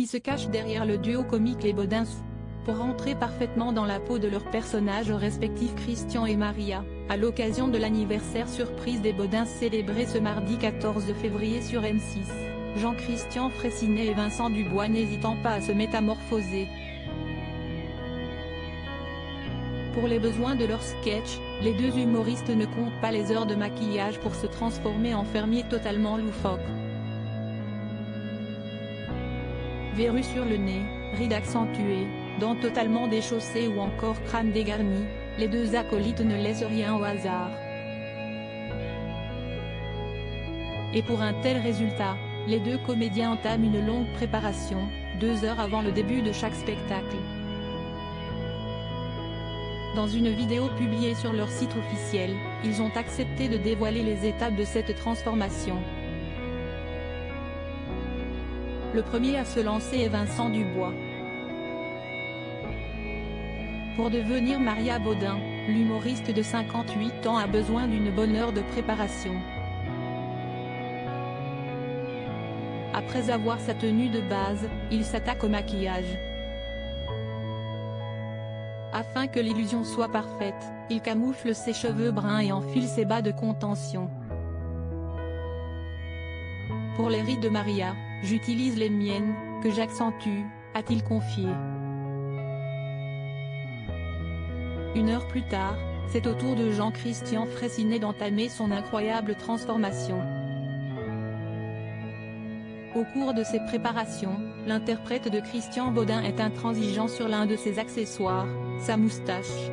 qui se cachent derrière le duo comique Les Bodins. Pour entrer parfaitement dans la peau de leurs personnages respectifs Christian et Maria, à l'occasion de l'anniversaire surprise des Bodins célébré ce mardi 14 février sur M6, Jean-Christian Fraissinet et Vincent Dubois n'hésitant pas à se métamorphoser. Pour les besoins de leur sketch, les deux humoristes ne comptent pas les heures de maquillage pour se transformer en fermiers totalement loufoques. Verrues sur le nez, rides accentuées, dents totalement déchaussées ou encore crâne dégarni, les deux acolytes ne laissent rien au hasard. Et pour un tel résultat, les deux comédiens entament une longue préparation, 2 heures avant le début de chaque spectacle. Dans une vidéo publiée sur leur site officiel, ils ont accepté de dévoiler les étapes de cette transformation. Le premier à se lancer est Vincent Dubois. Pour devenir Maria Bodin, l'humoriste de 58 ans a besoin d'une bonne heure de préparation. Après avoir sa tenue de base, il s'attaque au maquillage. Afin que l'illusion soit parfaite, il camoufle ses cheveux bruns et enfile ses bas de contention. Pour les rides de Maria, j'utilise les miennes, que j'accentue, a-t-il confié. 1 heure plus tard, c'est au tour de Jean-Christian Fraissinet d'entamer son incroyable transformation. Au cours de ses préparations, l'interprète de Christian Bodin est intransigeant sur l'un de ses accessoires, sa moustache.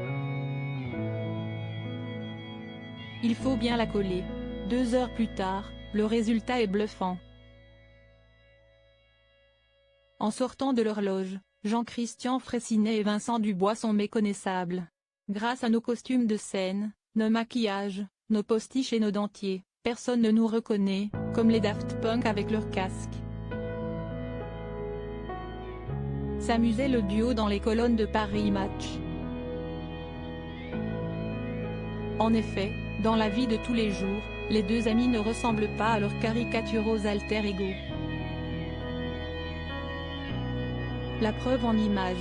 Il faut bien la coller. 2 heures plus tard, le résultat est bluffant. En sortant de leur loge, Jean-Christian Fraissinet et Vincent Dubois sont méconnaissables. Grâce à nos costumes de scène, nos maquillages, nos postiches et nos dentiers, personne ne nous reconnaît, comme les Daft Punk avec leurs casques. S'amusait le duo dans les colonnes de Paris Match. En effet, dans la vie de tous les jours, les deux amis ne ressemblent pas à leurs caricaturaux alter ego. La preuve en images.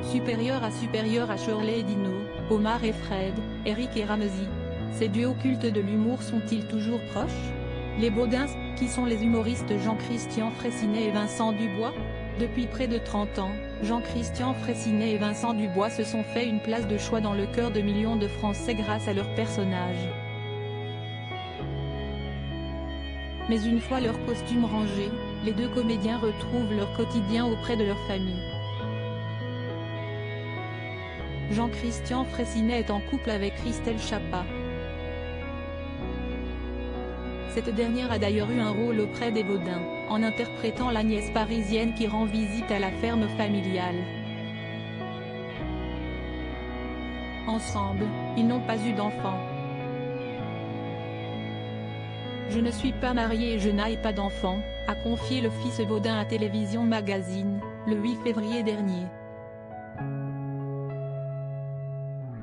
Supérieur à Shirley et Dino, Omar et Fred, Eric et Ramsey. Ces duos cultes de l'humour sont-ils toujours proches? Les Bodins, qui sont les humoristes Jean-Christian Fraissinet et Vincent Dubois? Depuis près de 30 ans, Jean-Christian Fraissinet et Vincent Dubois se sont fait une place de choix dans le cœur de millions de Français grâce à leurs personnages. Mais une fois leurs costumes rangés, les deux comédiens retrouvent leur quotidien auprès de leur famille. Jean-Christian Fraissinet est en couple avec Christelle Chapa. Cette dernière a d'ailleurs eu un rôle auprès des Bodins, en interprétant la nièce parisienne qui rend visite à la ferme familiale. Ensemble, ils n'ont pas eu d'enfants. Je ne suis pas marié et je n'ai pas d'enfant, a confié le fils Bodin à Télévision Magazine, le 8 février dernier.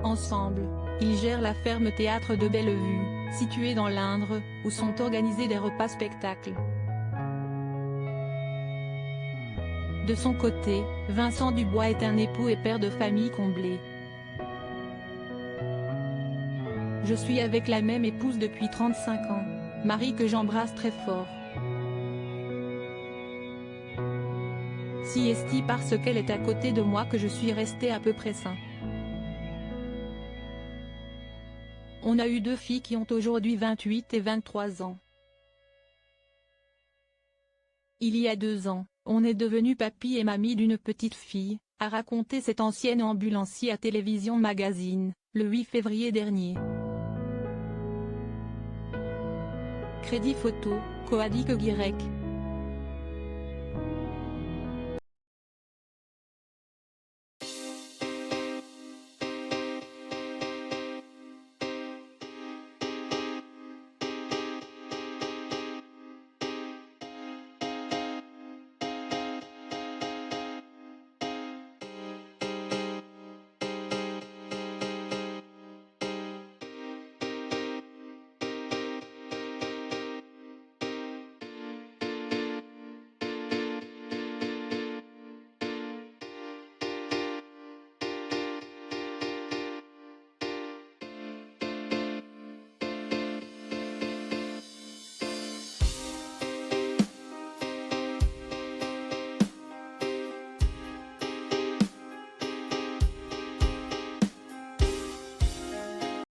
Ensemble, ils gèrent la ferme théâtre de Bellevue, située dans l'Indre, où sont organisés des repas spectacles. De son côté, Vincent Dubois est un époux et père de famille comblé. Je suis avec la même épouse depuis 35 ans, Marie que j'embrasse très fort. Si est-ce parce qu'elle est à côté de moi que je suis resté à peu près sain. On a eu 2 filles qui ont aujourd'hui 28 et 23 ans. Il y a 2 ans, on est devenu papy et mamie d'une petite fille, a raconté cet ancien ambulancier à Télévision Magazine, le 8 février dernier. Crédit photo, Coadic Guirec.